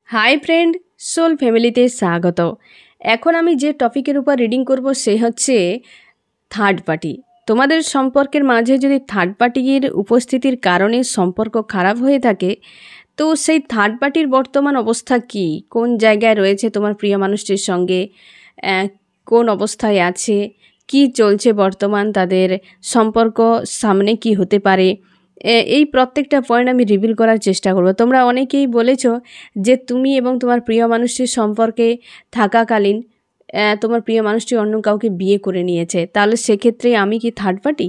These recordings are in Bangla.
হাই ফ্রেন্ড, সোল ফ্যামিলিতে স্বাগত। এখন আমি যে টপিকের উপর রিডিং করব সে হচ্ছে থার্ড পার্টি। তোমাদের সম্পর্কের মাঝে যদি থার্ড পার্টির উপস্থিতির কারণে সম্পর্ক খারাপ হয়ে থাকে, তো সেই থার্ড পার্টির বর্তমান অবস্থা কি, কোন জায়গায় রয়েছে তোমার প্রিয় মানুষটির সঙ্গে, কোন অবস্থায় আছে, কি চলছে বর্তমান তাদের সম্পর্ক, সামনে কি হতে পারে, এই প্রত্যেকটা পয়েন্ট আমি রিভিল করার চেষ্টা করব। তোমরা অনেকেই বলেছো যে তুমি এবং তোমার প্রিয় মানুষটির সম্পর্কে থাকাকালীন তোমার প্রিয় মানুষটি অন্য কাউকে বিয়ে করে নিয়েছে, তাহলে সেক্ষেত্রে আমি কি থার্ড পার্টি?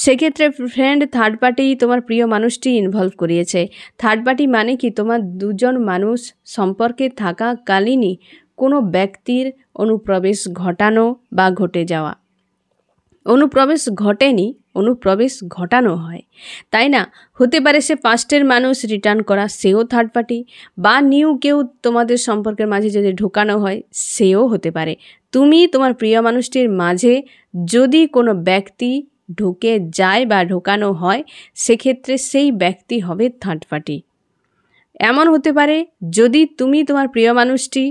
সেক্ষেত্রে ফ্রেন্ড, থার্ড পার্টি তোমার প্রিয় মানুষটি ইনভলভ করিয়েছে। থার্ড পার্টি মানে কি, তোমার দুজন মানুষ সম্পর্কে থাকাকালীনই কোনো ব্যক্তির অনুপ্রবেশ ঘটানো বা ঘটে যাওয়া। অনুপ্রবেশ ঘটেনি, অনুপ্রবেশ ঘটানো হয়, তাই না? হতে পারে সে পাস্টের মানুষ রিটার্ন করা, সেও থার্ড পার্টি, বা নিউ কেউ তোমাদের সম্পর্কের মাঝে যদি ঢোকানো হয় সেও হতে পারে। তুমি তোমার প্রিয় মানুষটির মাঝে যদি কোনো ব্যক্তি ঢুকে যায় বা ঢোকানো হয়, সেক্ষেত্রে সেই ব্যক্তি হবে থার্ড পার্টি। এমন হতে পারে যদি তুমি তোমার প্রিয় মানুষটি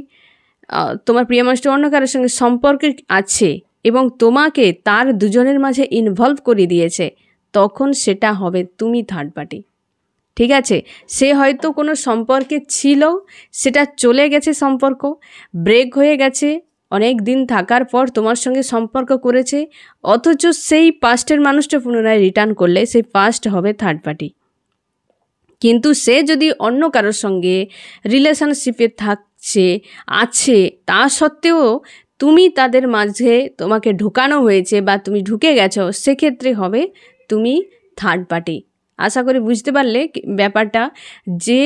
অন্য কারোর সঙ্গে সম্পর্কে আছে এবং তোমাকে তার দুজনের মাঝে ইনভলভ করে দিয়েছে, তখন সেটা হবে তুমি থার্ড পার্টি। ঠিক আছে? সে হয়তো কোনো সম্পর্কে ছিল, সেটা চলে গেছে, সম্পর্ক ব্রেক হয়ে গেছে, অনেক দিন থাকার পর তোমার সঙ্গে সম্পর্ক করেছে, অথচ সেই পাস্টের মানুষটা পুনরায় রিটার্ন করলে সেই পাস্ট হবে থার্ড পার্টি। কিন্তু সে যদি অন্য কারোর সঙ্গে রিলেশনশিপে আছে, তা সত্ত্বেও তুমি তাদের মাঝে, তোমাকে ঢোকানো হয়েছে বা তুমি ঢুকে গেছো, সেক্ষেত্রে হবে তুমি থার্ড পার্টি। আশা করি বুঝতে পারলে ব্যাপারটা, যে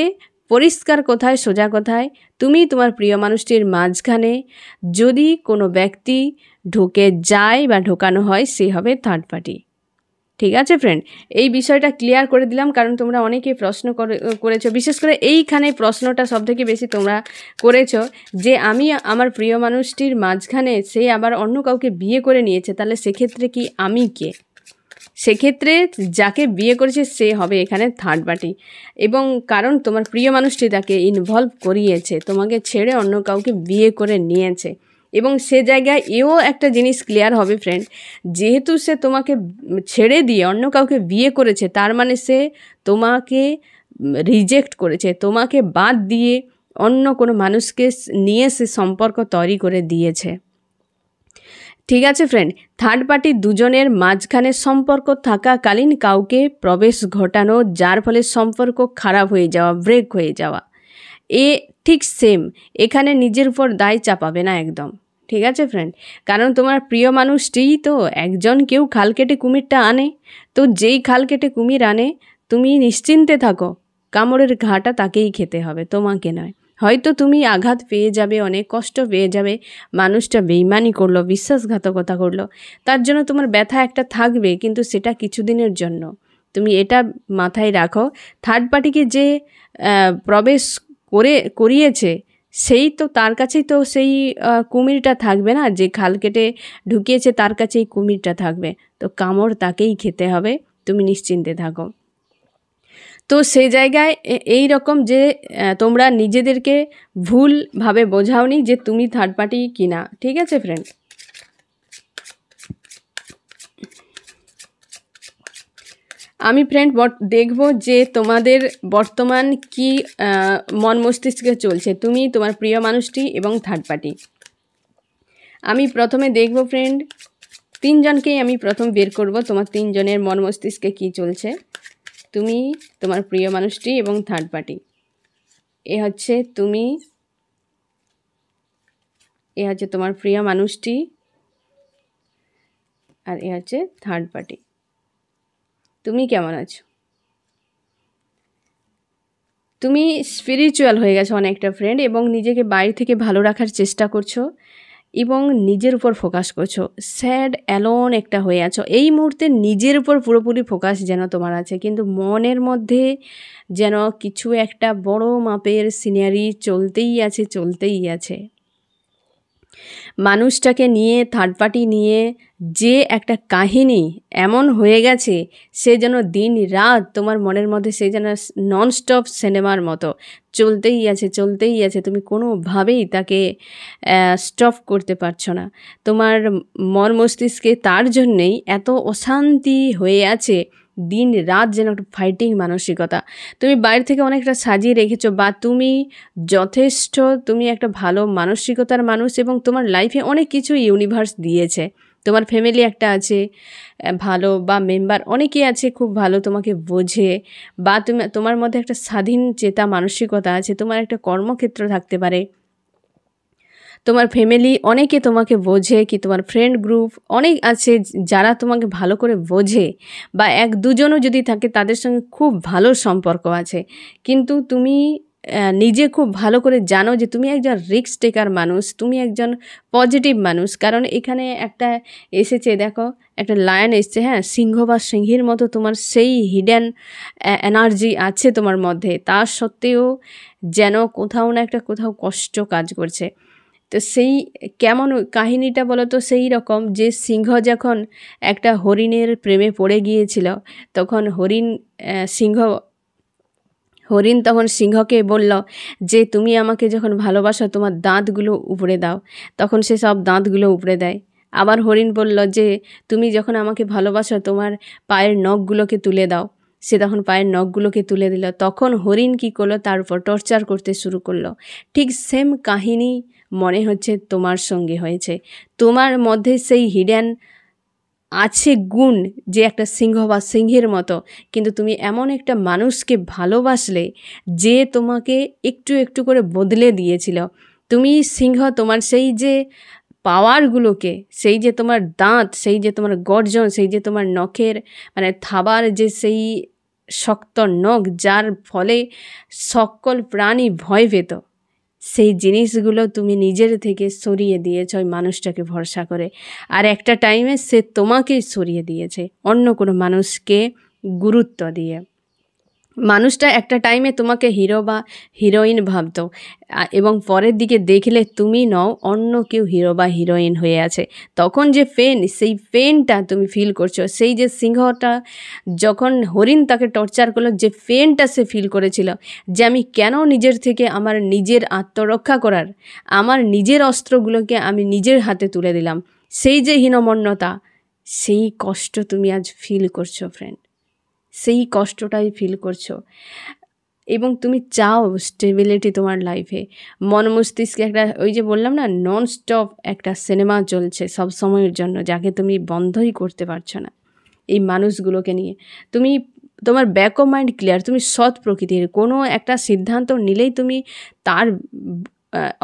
পরিষ্কার কথায়, সোজা কথায়, তুমি তোমার প্রিয় মানুষটির মাঝখানে যদি কোনো ব্যক্তি ঢুকে যায় বা ঢোকানো হয়, সে হবে থার্ড পার্টি। ঠিক আছে ফ্রেন্ড, এই বিষয়টা ক্লিয়ার করে দিলাম, কারণ তোমরা অনেকে প্রশ্ন করেছো, বিশেষ করে এইখানে প্রশ্নটা সবথেকে বেশি তোমরা করেছো যে আমি আমার প্রিয় মানুষটির মাঝখানে সে আবার অন্য কাউকে বিয়ে করে নিয়েছে, তাহলে সেক্ষেত্রে কি আমি কে? সেক্ষেত্রে যাকে বিয়ে করেছে সে হবে এখানে থার্ড পার্টি, এবং কারণ তোমার প্রিয় মানুষটি তাকে ইনভলভ করিয়েছে, তোমাকে ছেড়ে অন্য কাউকে বিয়ে করে নিয়েছে। এবং সে জায়গায় এও একটা জিনিস ক্লিয়ার হবে ফ্রেন্ড, যেহেতু সে তোমাকে ছেড়ে দিয়ে অন্য কাউকে বিয়ে করেছে, তার মানে সে তোমাকে রিজেক্ট করেছে, তোমাকে বাদ দিয়ে অন্য কোনো মানুষকে নিয়ে সে সম্পর্ক তৈরি করে দিয়েছে। ঠিক আছে ফ্রেন্ড, থার্ড পার্টি দুজনের মাঝখানে সম্পর্ক থাকাকালীন কাউকে প্রবেশ ঘটানো, যার ফলে সম্পর্ক খারাপ হয়ে যাওয়া, ব্রেক হয়ে যাওয়া। ঠিক সেম এখানে নিজের উপর দায় চাপাবে না একদম। ঠিক আছে ফ্রেন্ড, কারণ তোমার প্রিয় মানুষটিই তো একজন, কেউ খাল কেটে কুমিরটা আনে, তো যেই খাল কেটে কুমির আনে, তুমি নিশ্চিন্তে থাকো, কামড়ের ঘাটা তাকেই খেতে হবে, তোমাকে নয়। হয়তো তুমি আঘাত পেয়ে যাবে, অনেক কষ্ট পেয়ে যাবে, মানুষটা বেইমানি করলো, বিশ্বাসঘাতকতা করলো, তার জন্য তোমার ব্যথা একটা থাকবে, কিন্তু সেটা কিছুদিনের জন্য। তুমি এটা মাথায় রাখো, থার্ড পার্টিকে যে প্রবেশ করিয়েছে, সেই তো তার কাছেই তো সেই কুমিরটা থাকবে না, যে খাল কেটে ঢুকিয়েছে তার কাছেই কুমিরটা থাকবে, তো কামড় তাকেই খেতে হবে, তুমি নিশ্চিন্তে থাকো। তো সেই জায়গায় এই রকম যে তোমরা নিজেদেরকে ভুলভাবে বোঝাওনি যে তুমি থার্ড পার্টি কিনা। ঠিক আছে ফ্রেন্ড, আমি ফ্রেন্ড দেখব যে তোমাদের বর্তমান কি মন মস্তিষ্কে চলছে, তুমি, তোমার প্রিয় মানুষটি এবং থার্ড পার্টি। আমি প্রথমে দেখব ফ্রেন্ড, তিনজনকেই আমি প্রথম বের করব, তোমার তিনজনের মন মস্তিষ্কে কী চলছে, তুমি, তোমার প্রিয় মানুষটি এবং থার্ড পার্টি। এ হচ্ছে তুমি, এ হচ্ছে তোমার প্রিয় মানুষটি, আর এ হচ্ছে থার্ড পার্টি। তুমি কেমন আছো? তুমি স্পিরিচুয়াল হয়ে গেছো অনেকটা ফ্রেন্ড, এবং নিজেকে বাইরে থেকে ভালো রাখার চেষ্টা করছো এবং নিজের উপর ফোকাস করছো। স্যাড অ্যালোন একটা হয়ে আছো এই মুহূর্তে, নিজের উপর পুরোপুরি ফোকাস যেন তোমার আছে, কিন্তু মনের মধ্যে যেন কিছু একটা বড় মাপের সিনারি চলতেই আছে। মানুষটাকে নিয়ে, থার্ড পার্টি নিয়ে যে একটা কাহিনী এমন হয়ে গেছে, সে যেন দিন রাত তোমার মনের মধ্যে সে যেন ননস্টপ সিনেমার মতো চলতেই আছে, চলতেই আছে। তুমি কোনোভাবেই তাকে স্টপ করতে পারছো না। তোমার মন মস্তিষ্কে তার জন্যেই এত অশান্তি হয়ে আছে, দিন রাত যেন একটা ফাইটিং মানসিকতা। তুমি বাইরে থেকে অনেকটা সাজিয়ে রেখেছো, বা তুমি যথেষ্ট, তুমি একটা ভালো মানসিকতার মানুষ এবং তোমার লাইফে অনেক কিছু ইউনিভার্স দিয়েছে। তোমার ফ্যামিলি একটা আছে ভালো, বা মেম্বার অনেকেই আছে খুব ভালো, তোমাকে বোঝে, বা তোমার মধ্যে একটা স্বাধীন চেতা মানসিকতা আছে। তোমার একটা কর্মক্ষেত্র থাকতে পারে, তোমার ফ্যামিলি অনেকে তোমাকে বোঝে, কি তোমার ফ্রেন্ড গ্রুপ অনেক আছে যারা তোমাকে ভালো করে বোঝে, বা এক দুজনও যদি থাকে তাদের সঙ্গে খুব ভালো সম্পর্ক আছে। কিন্তু তুমি নিজে খুব ভালো করে জানো যে তুমি একজন রিস্ক টেকার মানুষ, তুমি একজন পজিটিভ মানুষ। কারণ এখানে একটা এসেছে, দেখো একটা লায়ন এসছে, হ্যাঁ, সিংহ বা সিংহীর মতো তোমার সেই হিডেন এনার্জি আছে তোমার মধ্যে। তা সত্ত্বেও যেন কোথাও না একটা কোথাও কষ্ট কাজ করছে। তো সেই কেমন কাহিনীটা বলো তো? সেই রকম যে সিংহ যখন একটা হরিণের প্রেমে পড়ে গিয়েছিল, তখন হরিণ তখন সিংহকে বলল যে তুমি আমাকে যখন ভালোবাসো তোমার দাঁতগুলো উপড়ে দাও। তখন সে সব দাঁতগুলো উপড়ে দেয়। আবার হরিণ বলল যে তুমি যখন আমাকে ভালোবাসো তোমার পায়ের নখগুলোকে তুলে দাও। সে তখন পায়ের নখগুলোকে তুলে দিল। তখন হরিণ কী করলো? তার উপর টর্চার করতে শুরু করলো। ঠিক সেম কাহিনী মনে হচ্ছে তোমার সঙ্গে হয়েছে। তোমার মধ্যে সেই হিডেন আছে গুণ যে একটা সিংহ বা সিংহের মতো, কিন্তু তুমি এমন একটা মানুষকে ভালোবাসলে যে তোমাকে একটু একটু করে বদলে দিয়েছিল। তুমি সিংহ, তোমার সেই যে পাওয়ারগুলোকে, সেই যে তোমার দাঁত, সেই যে তোমার গর্জন, সেই যে তোমার নখের মানে থাবার যে সেই শক্ত নখ, যার ফলে সকল প্রাণী ভয় পেত, সেই জিনিসগুলো তুমি নিজের থেকে সরিয়ে দিয়েছ ওই মানুষটাকে ভরসা করে। আর একটা টাইমে সে তোমাকেই সরিয়ে দিয়েছে অন্য কোনো মানুষকে গুরুত্ব দিয়ে। মানুষটা একটা টাইমে তোমাকে হিরো বা হিরোইন ভাবতো, এবং পরের দিকে দেখলে তুমি নও, অন্য কেউ হিরো বা হিরোইন হয়ে আছে। তখন যে পেন, সেই পেনটা তুমি ফিল করছো। সেই যে সিংহটা যখন হরিণ তাকে টর্চার করলো, যে পেনটা সে ফিল করেছিল, যে আমি কেন নিজের থেকে আমার নিজের আত্মরক্ষা করার আমার নিজের অস্ত্রগুলোকে আমি নিজের হাতে তুলে দিলাম, সেই যে হীনমন্যতা, সেই কষ্ট তুমি আজ ফিল করছো ফ্রেন্ড, সেই কষ্টটাই ফিল করছো। এবং তুমি চাও স্টেবিলিটি তোমার লাইফে, মন মস্তিষ্কে একটা, ওই যে বললাম না, নন স্টপ একটা সিনেমা চলছে সব সময়ের জন্য, যাকে তুমি বন্ধই করতে পারছো না। এই মানুষগুলোকে নিয়ে তুমি, তোমার ব্যাক অফ মাইন্ড ক্লিয়ার, তুমি সৎ প্রকৃতির। কোনো একটা সিদ্ধান্ত নিলেই তুমি তার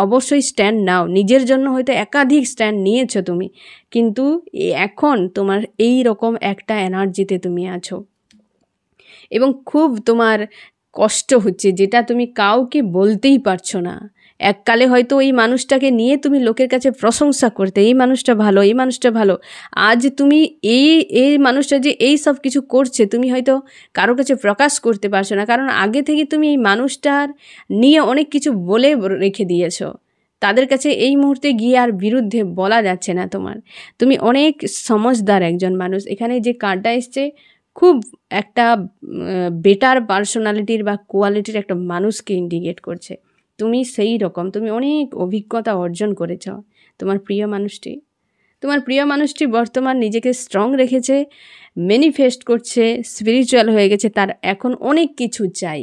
অবশ্যই স্ট্যান্ড নাও। নিজের জন্য হয়তো একাধিক স্ট্যান্ড নিয়েছো তুমি, কিন্তু এখন তোমার এই রকম একটা এনার্জিতে তুমি আছো এবং খুব তোমার কষ্ট হচ্ছে, যেটা তুমি কাউকে বলতেই পারছো না। এককালে হয়তো এই মানুষটাকে নিয়ে তুমি লোকের কাছে প্রশংসা করতে, এই মানুষটা ভালো, এই মানুষটা ভালো। আজ তুমি এই মানুষটা যে এই সব কিছু করছে, তুমি হয়তো কারো কাছে প্রকাশ করতে পারছো না, কারণ আগে থেকে তুমি এই মানুষটার নিয়ে অনেক কিছু বলে রেখে দিয়েছো। তাদের কাছে এই মুহূর্তে গিয়ে আর বিরুদ্ধে বলা যাচ্ছে না তোমার। তুমি অনেক সমঝদার একজন মানুষ। এখানে যে কার্ডটা এসছে, খুব একটা বেটার পার্সোনালিটির বা কোয়ালিটির একটা মানুষকে ইন্ডিকেট করছে। তুমি সেই রকম, তুমি অনেক অভিজ্ঞতা অর্জন করেছ। তোমার প্রিয় মানুষটি বর্তমান নিজেকে স্ট্রং রেখেছে, ম্যানিফেস্ট করছে, স্পিরিচুয়াল হয়ে গেছে। তার এখন অনেক কিছু চাই,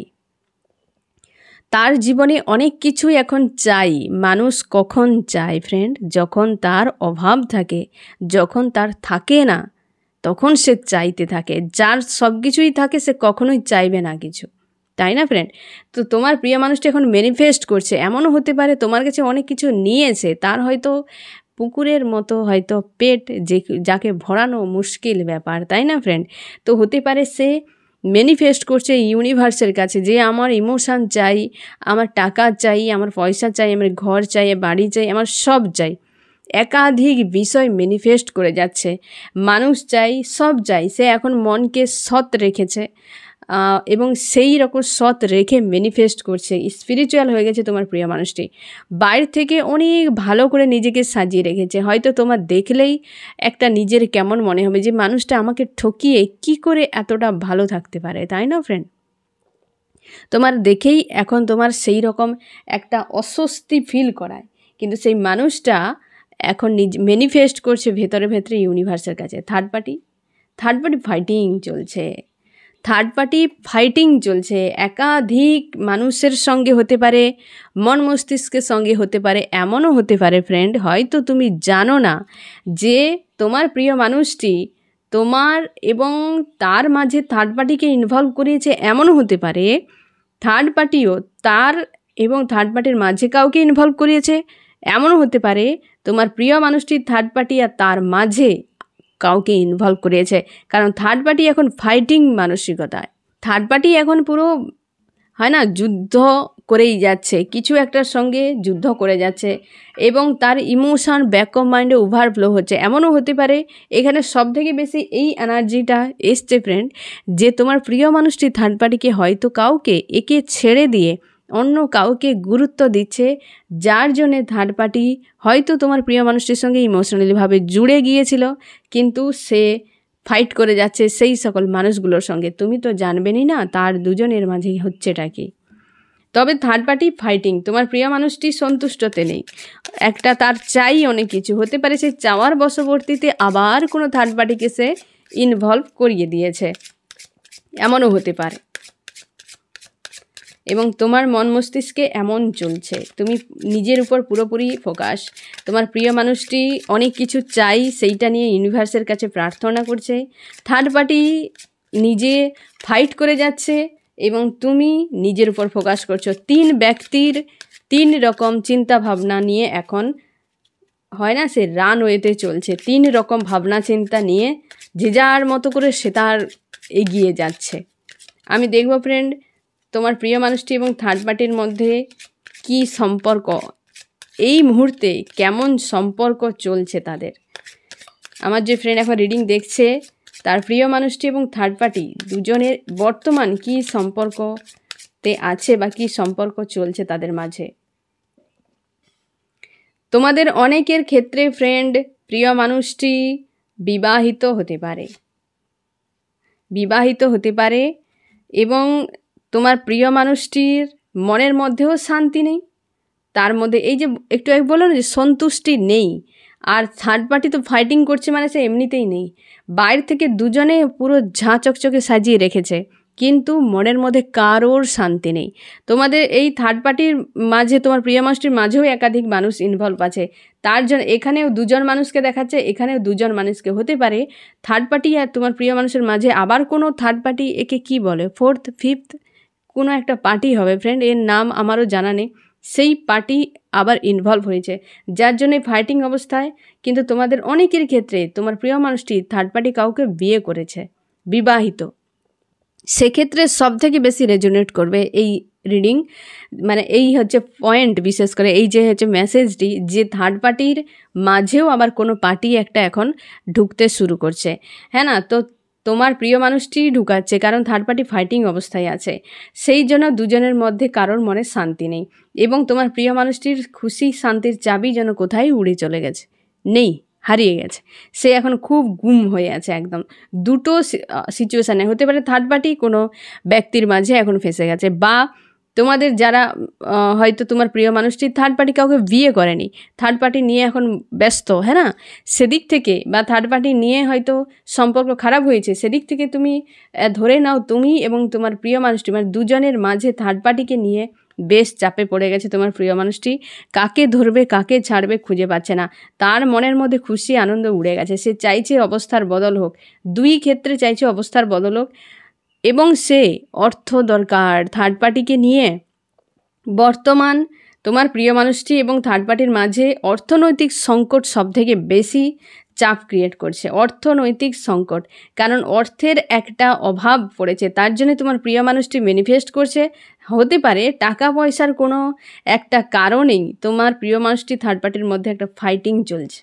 তার জীবনে অনেক কিছুই এখন চাই। মানুষ কখন চায় ফ্রেন্ড? যখন তার অভাব থাকে, যখন তার থাকে না, তখন সে চাইতে থাকে। যার সব কিছুই থাকে সে কখনোই চাইবে না কিছু, তাই না ফ্রেন্ড? তো তোমার প্রিয় মানুষটা এখন ম্যানিফেস্ট করছে। এমনও হতে পারে তোমার কাছে অনেক কিছু নিয়েছে, তার হয়তো পুকুরের মতো হয়তো পেট, যাকে ভরানো মুশকিল ব্যাপার, তাই না ফ্রেন্ড? তো হতে পারে সে ম্যানিফেস্ট করছে ইউনিভার্সের কাছে যে আমার ইমোশান চাই, আমার টাকা চাই, আমার পয়সা চাই, আমার ঘর চাই, বাড়ি চাই, আমার সব চাই। একাধিক বিষয় ম্যানিফেস্ট করে যাচ্ছে, মানুষ চাই, সব চাই। সে এখন মনকে সৎ রেখেছে, এবং সেই রকম সৎ রেখে ম্যানিফেস্ট করছে, স্পিরিচুয়াল হয়ে গেছে তোমার প্রিয় মানুষটি। বাইরে থেকে অনেক ভালো করে নিজেকে সাজিয়ে রেখেছে। হয়তো তোমার দেখলেই একটা নিজের কেমন মনে হবে যে মানুষটা আমাকে ঠকিয়ে কি করে এতটা ভালো থাকতে পারে, তাই না ফ্রেন্ড? তোমার দেখেই এখন তোমার সেই রকম একটা অস্বস্তি ফিল করায়, কিন্তু সেই মানুষটা এখন ম্যানিফেস্ট করছে ভেতরে ভেতরে ইউনিভার্সের কাছে। থার্ড পার্টি ফাইটিং চলছে, একাধিক মানুষের সঙ্গে হতে পারে, মন মস্তিষ্কের সঙ্গে হতে পারে, এমনও হতে পারে ফ্রেন্ড, হয়তো তুমি জানো না যে তোমার প্রিয় মানুষটি তোমার এবং তার মাঝে থার্ড পার্টিকে ইনভলভ করিয়েছে। এমনও হতে পারে থার্ড পার্টিও তার এবং থার্ড পার্টির মাঝে কাউকে ইনভলভ করিয়েছে। এমনও হতে পারে তোমার প্রিয় মানুষটির থার্ড পার্টি আর তার মাঝে কাউকে ইনভলভ করিয়েছে, কারণ থার্ড পার্টি এখন ফাইটিং মানসিকতায়। থার্ড পার্টি এখন পুরো হয় না, যুদ্ধ করেই যাচ্ছে, কিছু একটার সঙ্গে যুদ্ধ করে যাচ্ছে এবং তার ইমোশন ব্যাক অফ মাইন্ডে ওভারফ্লো হচ্ছে। এমনও হতে পারে এখানে সব থেকে বেশি এই এনার্জিটা এসছে ফ্রেন্ড, যে তোমার প্রিয় মানুষটি থার্ড পার্টিকে হয়তো কাউকে একে ছেড়ে দিয়ে অন্য কাউকে গুরুত্ব দিচ্ছে, যার জন্যে থার্ড পার্টি হয়তো তোমার প্রিয় মানুষটির সঙ্গে ইমোশনালিভাবে জুড়ে গিয়েছিল, কিন্তু সে ফাইট করে যাচ্ছে সেই সকল মানুষগুলোর সঙ্গে। তুমি তো জানবেনই না তার দুজনের মাঝে হচ্ছেটা কি। তবে থার্ড পার্টি ফাইটিং, তোমার প্রিয় মানুষটি সন্তুষ্টতে নেই, একটা তার চাই অনেক কিছু, হতে পারে সেই চাওয়ার বশবর্তীতে আবার কোনো থার্ড পার্টিকে সে ইনভলভ করিয়ে দিয়েছে, এমনও হতে পারে। এবং তোমার মন মস্তিষ্কে এমন চলছে, তুমি নিজের উপর পুরোপুরি ফোকাস, তোমার প্রিয় মানুষটি অনেক কিছু চাই, সেইটা নিয়ে ইউনিভার্সের কাছে প্রার্থনা করছে। থার্ড পার্টি নিজে ফাইট করে যাচ্ছে এবং তুমি নিজের উপর ফোকাস করছো। তিন ব্যক্তির তিন রকম চিন্তা ভাবনা নিয়ে এখন হয় না, সে রানওয়েতে চলছে, তিন রকম ভাবনা চিন্তা নিয়ে যে যার মতো করে সে তার এগিয়ে যাচ্ছে। আমি দেখব ফ্রেন্ড তোমার প্রিয় মানুষটি এবং থার্ড পার্টির মধ্যে কি সম্পর্ক, এই মুহূর্তে কেমন সম্পর্ক চলছে তাদের। আমার যে ফ্রেন্ড এখন রিডিং দেখছে, তার প্রিয় মানুষটি এবং থার্ড পার্টি দুজনের বর্তমান কি সম্পর্কতে আছে বা কি সম্পর্ক চলছে তাদের মাঝে। তোমাদের অনেকের ক্ষেত্রে ফ্রেন্ড প্রিয় মানুষটি বিবাহিত হতে পারে এবং তোমার প্রিয় মানুষটির মনের মধ্যেও শান্তি নেই, তার মধ্যে এই যে একটু আগে বললাম যে সন্তুষ্টি নেই। আর থার্ড পার্টি তো ফাইটিং করছে মানে সে এমনিতেই নেই, বাইরে থেকে দুজনে পুরো ঝাঁ চকচকে সাজিয়ে রেখেছে, কিন্তু মনের মধ্যে কারোর শান্তি নেই। তোমাদের এই থার্ড পার্টির মাঝে তোমার প্রিয় মানুষটির মাঝেও একাধিক মানুষ ইনভলভ আছে, তার জন্য এখানেও দুজন মানুষকে দেখাচ্ছে, এখানেও দুজন মানুষকে, হতে পারে থার্ড পার্টি আর তোমার প্রিয় মানুষের মাঝে আবার কোনো থার্ড পার্টি, একে কি বলে ফোর্থ ফিফথ কোনো একটা পার্টি হবে ফ্রেন্ড, এর নাম আমারও জানা নেই, সেই পার্টি আবার ইনভলভ হয়েছে, যার জন্য ফাইটিং অবস্থায়। কিন্তু তোমাদের অনেকের ক্ষেত্রে তোমার প্রিয় মানুষটি থার্ড পার্টি কাউকে বিয়ে করেছে, বিবাহিত, সেক্ষেত্রে সব থেকে বেশি রেজোনেট করবে এই রিডিং, মানে এই হচ্ছে পয়েন্ট, বিশেষ করে এই যে হচ্ছে মেসেজটি, যে থার্ড পার্টির মাঝেও আবার কোনো পার্টি একটা এখন ঢুকতে শুরু করছে, হ্যাঁ না? তো তোমার প্রিয় মানুষটি ঢুকাচ্ছে, কারণ থার্ড পার্টি ফাইটিং অবস্থায় আছে, সেই জন্য দুজনের মধ্যে কারোর মনে শান্তি নেই এবং তোমার প্রিয় মানুষটির খুশি শান্তির চাবি যেন কোথায় উড়ে চলে গেছে, নেই, হারিয়ে গেছে, সে এখন খুব গুম হয়ে আছে একদম। দুটো সিচুয়েশানে হতে পারে থার্ড পার্টি কোনো ব্যক্তির মাঝে এখন ফেঁসে গেছে, বা তোমাদের যারা হয়তো তোমার প্রিয় মানুষটি থার্ড পার্টি কাউকে বিয়ে করেনি, থার্ড পার্টি নিয়ে এখন ব্যস্ত, হ্যাঁ না, সেদিক থেকে, বা থার্ড পার্টি নিয়ে হয়তো সম্পর্ক খারাপ হয়েছে, সেদিক থেকে তুমি ধরে নাও তুমি এবং তোমার প্রিয় মানুষটি, মানে দুজনের মাঝে থার্ড পার্টিকে নিয়ে বেশ চাপে পড়ে গেছে তোমার প্রিয় মানুষটি, কাকে ধরবে কাকে ছাড়বে খুঁজে পাচ্ছে না, তার মনের মধ্যে খুশি আনন্দ উড়ে গেছে, সে চাইছে অবস্থার বদল হোক, দুই ক্ষেত্রে চাইছে অবস্থার বদল হোক, এবং সে অর্থ দরকার থার্ড পার্টিকে নিয়ে। বর্তমান তোমার প্রিয় মানুষটি এবং থার্ড পার্টির মাঝে অর্থনৈতিক সংকট সবথেকে বেশি চাপ ক্রিয়েট করছে, অর্থনৈতিক সংকট, কারণ অর্থের একটা অভাব পড়েছে, তার জন্য তোমার প্রিয় মানুষটি ম্যানিফেস্ট করছে। হতে পারে টাকা পয়সার কোনো একটা কারণেই তোমার প্রিয় মানুষটি থার্ড পার্টির মধ্যে একটা ফাইটিং চলছে,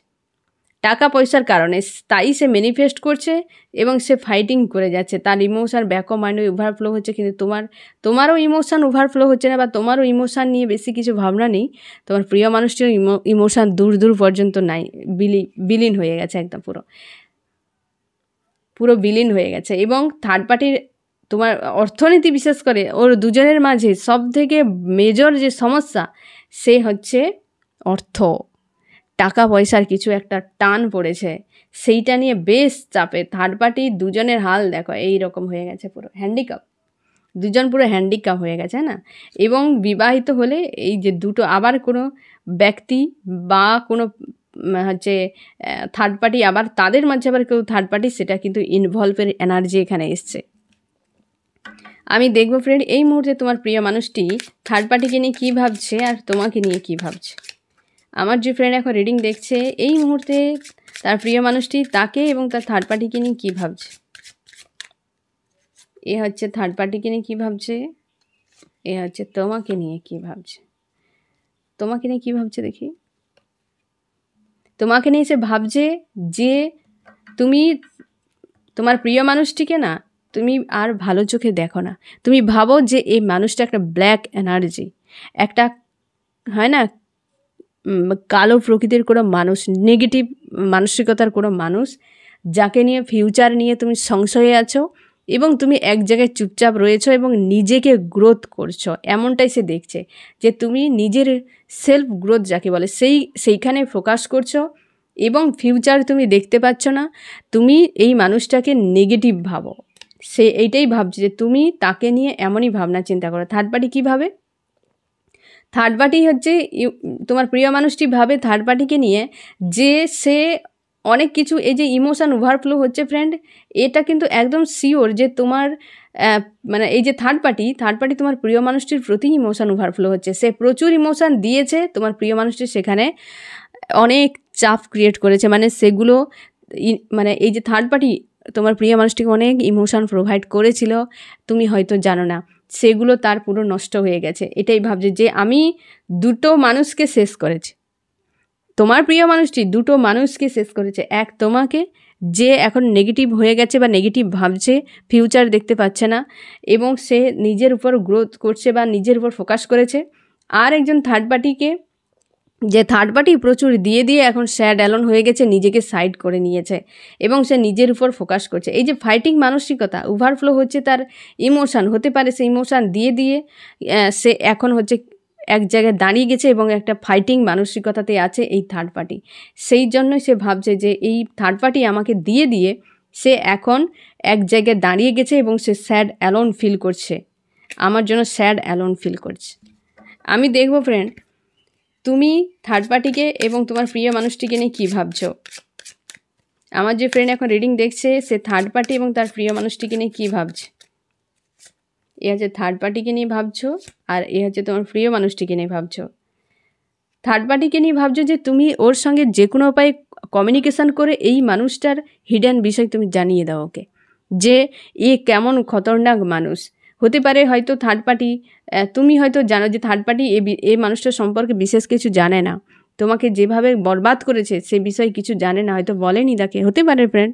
টাকা পয়সার কারণে, তাই সে ম্যানিফেস্ট করছে এবং সে ফাইটিং করে যাচ্ছে। তার ইমোশান ব্যাক অফ মাইন্ডে ওভারফ্লো হচ্ছে, কিন্তু তোমারও ইমোশান ওভারফ্লো হচ্ছে না, বা তোমারও ইমোশান নিয়ে বেশি কিছু ভাবনা নেই। তোমার প্রিয় মানুষটির ইমোশান দূর দূর পর্যন্ত নাই, বিলীন হয়ে গেছে, একদম পুরো বিলীন হয়ে গেছে। এবং থার্ড পার্টির তোমার অর্থনীতি, বিশেষ করে ওর দুজনের মাঝে সব থেকে মেজর যে সমস্যা, সে হচ্ছে অর্থ, টাকা পয়সার কিছু একটা টান পড়েছে, সেইটা নিয়ে বেশ চাপে। থার্ড পার্টি দুজনের হাল দেখো এই রকম হয়ে গেছে, পুরো হ্যান্ডিক্যাপ, দুজন পুরো হ্যান্ডিক্যাপ হয়ে গেছে না। এবং বিবাহিত হলে এই যে দুটো আবার কোনো ব্যক্তি বা কোনো হচ্ছে থার্ড পার্টি, আবার তাদের মাঝে আবার কেউ থার্ড পার্টি, সেটা কিন্তু ইনভলভের এনার্জি এখানে এসছে। আমি দেখবো ফ্রেন্ড এই মুহূর্তে তোমার প্রিয় মানুষটি থার্ড পার্টিকে নিয়ে কী ভাবছে আর তোমাকে নিয়ে কী ভাবছে। আমার যে ফ্রেন্ড এখন রিডিং দেখছে, এই মুহূর্তে তার প্রিয় মানুষটি তাকে এবং তার থার্ড পার্টিকে নিয়ে কী ভাবছে। এ হচ্ছে থার্ড পার্টিকে নিয়ে কী ভাবছে, এ হচ্ছে তোমাকে নিয়ে কী ভাবছে। তোমাকে নিয়ে কী ভাবছে দেখি। তোমাকে নিয়ে সে ভাবছে যে তুমি তোমার প্রিয় মানুষটিকে না তুমি আর ভালো চোখে দেখো না। তুমি ভাবো যে এই মানুষটা একটা ব্ল্যাক এনার্জি, একটা হয় না কালো প্রকৃতির কোনো মানুষ, নেগেটিভ মানসিকতার কোনো মানুষ, যাকে নিয়ে ফিউচার নিয়ে তুমি সংশয়ে আছো এবং তুমি এক জায়গায় চুপচাপ রয়েছো এবং নিজেকে গ্রোথ করছো, এমনটাই সে দেখছে। যে তুমি নিজের সেলফ গ্রোথ যাকে বলে সেইখানে ফোকাস করছো এবং ফিউচার তুমি দেখতে পাচ্ছ না। তুমি এই মানুষটাকে নেগেটিভ ভাবো, সে এইটাই ভাবছে যে তুমি তাকে নিয়ে এমনই ভাবনা চিন্তা করো। থার্ড পার্টি কী ভাবে, থার্ড পার্টি হচ্ছে তোমার প্রিয় মানুষটি ভাবে থার্ড পার্টিকে নিয়ে যে সে অনেক কিছু, এই যে ইমোশান ওভারফ্লো হচ্ছে ফ্রেন্ড, এটা কিন্তু একদম শিওর যে তোমার মানে এই যে থার্ড পার্টি তোমার প্রিয় মানুষটির প্রতি ইমোশান ওভারফ্লো হচ্ছে। সে প্রচুর ইমোশান দিয়েছে তোমার প্রিয় মানুষটি, সেখানে অনেক চাপ ক্রিয়েট করেছে। মানে সেগুলো মানে এই যে থার্ড পার্টি তোমার প্রিয় মানুষটিকে অনেক ইমোশান প্রোভাইড করেছিল, তুমি হয়তো জানো না, সেগুলো তার পুরো নষ্ট হয়ে গেছে। এটাই ভাবছে যে আমি দুটো মানুষকে শেষ করেছি। তোমার প্রিয় মানুষটি দুটো মানুষকে শেষ করেছে, এক তোমাকে, যে এখন নেগেটিভ হয়ে গেছে বা নেগেটিভ ভাবছে, ফিউচার দেখতে পাচ্ছে না এবং সে নিজের উপর গ্রোথ করছে বা নিজের উপর ফোকাস করেছে। আর একজন থার্ড পার্টিকে, যে থার্ড পার্টি প্রচুর দিয়ে এখন স্যাড অ্যালোন হয়ে গেছে, নিজেকে সাইড করে নিয়েছে এবং সে নিজের উপর ফোকাস করছে। এই যে ফাইটিং মানসিকতা ওভারফ্লো হচ্ছে তার ইমোশান, হতে পারে সে ইমোশান দিয়ে সে এখন হচ্ছে এক জায়গায় দাঁড়িয়ে গেছে এবং একটা ফাইটিং মানসিকতাতে আছে এই থার্ড পার্টি। সেই জন্যই সে ভাবছে যে এই থার্ড পার্টি আমাকে দিয়ে সে এখন এক জায়গায় দাঁড়িয়ে গেছে এবং সে স্যাড অ্যালোন ফিল করছে, আমার জন্য স্যাড অ্যালোন ফিল করছে। আমি দেখবো ফ্রেন্ড তুমি থার্ড পার্টিকে এবং তোমার প্রিয় মানুষটিকে নিয়ে কী ভাবছো। আমার যে ফ্রেন্ড এখন রিডিং দেখছে, সে থার্ড পার্টি এবং তার প্রিয় মানুষটিকে নিয়ে কী ভাবছে। এ হচ্ছে থার্ড পার্টিকে নিয়ে ভাবছো আর এ হচ্ছে তোমার প্রিয় মানুষটিকে নিয়ে ভাবছো। থার্ড পার্টিকে নিয়ে ভাবছো যে তুমি ওর সঙ্গে যে কোনো উপায়ে কমিউনিকেশান করে এই মানুষটার হিডেন বিষয় তুমি জানিয়ে দাও ওকে, যে এ কেমন খতরনাক মানুষ। হতে পারে হয়তো থার্ড পার্টি, তুমি হয়তো জানো যে থার্ড পার্টি এই মানুষটার সম্পর্কে বিশেষ কিছু জানে না, তোমাকে যেভাবে বরবাদ করেছে সে বিষয়ে কিছু জানে না, হয়তো বলেনি তাকে, হতে পারে ফ্রেন্ড।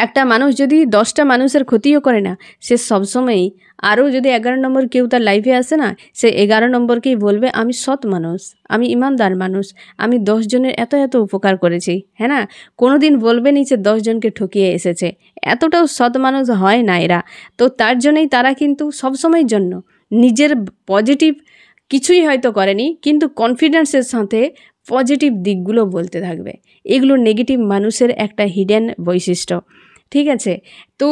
একটা মানুষ যদি 10টা মানুষের ক্ষতিও করে না, সে সবসময়ই আরও যদি 11 নম্বর কেউ তার লাইফে আসে না, সে 11 নম্বরকেই বলবে আমি সৎ মানুষ, আমি ইমানদার মানুষ, আমি 10 জনের এত উপকার করেছি। হ্যাঁ না, কোনো দিন বলবে নি যে 10 জনকে ঠকিয়ে এসেছে, এতটাও সৎ মানুষ হয় না এরা। তো তার জন্যই তারা কিন্তু সবসময়ের জন্য নিজের পজিটিভ কিছুই হয়তো করেনি, কিন্তু কনফিডেন্সের সাথে পজিটিভ দিকগুলো বলতে থাকবে। এগুলো নেগেটিভ মানুষের একটা হিডেন বৈশিষ্ট্য, ঠিক আছে। তো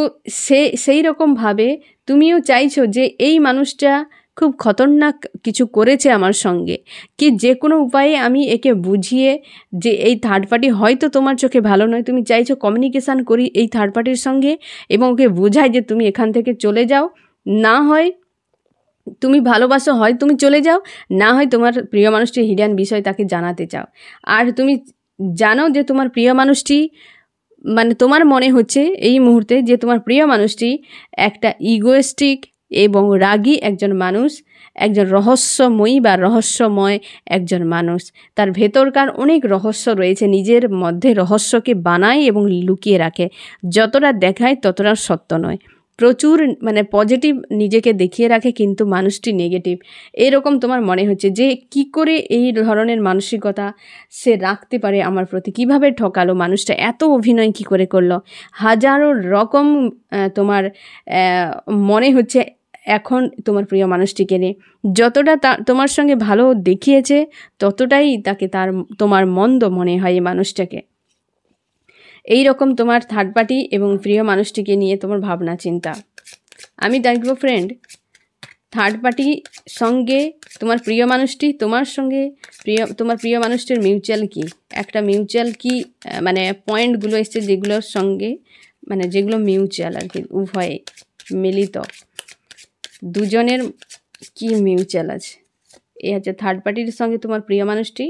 সেই রকমভাবে তুমিও চাইছো যে এই মানুষটা খুব খতরনাক কিছু করেছে আমার সঙ্গে, কি যে কোনো উপায়ে আমি একে বুঝিয়ে, যে এই থার্ড পার্টি হয়তো তোমার চোখে ভালো নয়, তুমি চাইছো কমিউনিকেশান করি এই থার্ড পার্টির সঙ্গে এবং ওকে বোঝাই যে তুমি এখান থেকে চলে যাও, না হয় তুমি ভালোবাসো, হয় তুমি চলে যাও, না হয় তোমার প্রিয় মানুষটির হিডেন বিষয় তাকে জানাতে চাও। আর তুমি জানো যে তোমার প্রিয় মানুষটি, মানে তোমার মনে হচ্ছে এই মুহূর্তে যে তোমার প্রিয় মানুষটি একটা ইগোয়েস্টিক এবং রাগী একজন মানুষ, একজন রহস্যময়ী বা রহস্যময় একজন মানুষ। তার ভেতরকার অনেক রহস্য রয়েছে, নিজের মধ্যে রহস্যকে বানায় এবং লুকিয়ে রাখে। যতটা দেখায় ততটা সত্য নয়। প্রচুর পজিটিভ নিজেকে দেখিয়ে রাখে, কিন্তু মানুষটি নেগেটিভ। এরকম তোমার মনে হচ্ছে যে কি করে এই ধরনের মানসিকতা সে রাখতে পারে আমার প্রতি, কিভাবে ঠকালো মানুষটা, এত অভিনয় কি করে করলো। হাজারো রকম তোমার মনে হচ্ছে এখন তোমার প্রিয় মানুষটিকে নিয়ে। যতটা তোমার সঙ্গে ভালো দেখিয়েছে ততটাই তাকে তোমার মন্দ মনে হয় এই মানুষটাকে। এই রকম তোমার থার্ড পার্টি এবং প্রিয় মানুষটিকে নিয়ে তোমার ভাবনা চিন্তা। আমি দেখব ফ্রেন্ড, থার্ড পার্টি সঙ্গে তোমার প্রিয় মানুষটি, তোমার প্রিয় মানুষটির মিউচুয়াল কি, একটা মিউচুয়াল কি পয়েন্টগুলো এসছে যেগুলোর সঙ্গে যেগুলো মিউচুয়াল আর কি, উভয়ে মিলিত, দুজনের কি মিউচুয়াল আছে। এ হচ্ছে থার্ড পার্টির সঙ্গে তোমার প্রিয় মানুষটি,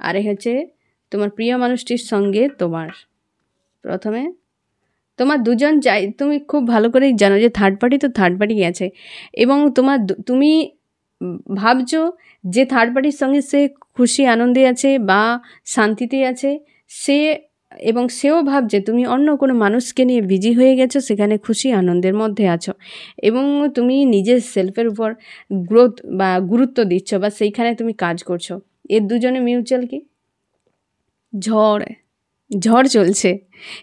আর এ হচ্ছে তোমার প্রিয় মানুষটির সঙ্গে তোমার। প্রথমে তোমার দুজন তুমি খুব ভালো করেই জানো যে থার্ড পার্টি তো থার্ড পার্টি আছে, এবং তুমি ভাবছো যে থার্ড পার্টির সঙ্গে সে খুশি আনন্দে আছে বা শান্তিতে আছে, সেও ভাবছে তুমি অন্য কোনো মানুষকে নিয়ে বিজি হয়ে গেছো, সেখানে খুশি আনন্দের মধ্যে আছো, এবং তুমি নিজের সেলফের উপর গ্রোথ বা গুরুত্ব দিচ্ছ বা সেইখানে তুমি কাজ করছো। এর দুজনে মিউচুয়াল কি, ঝড় চলছে।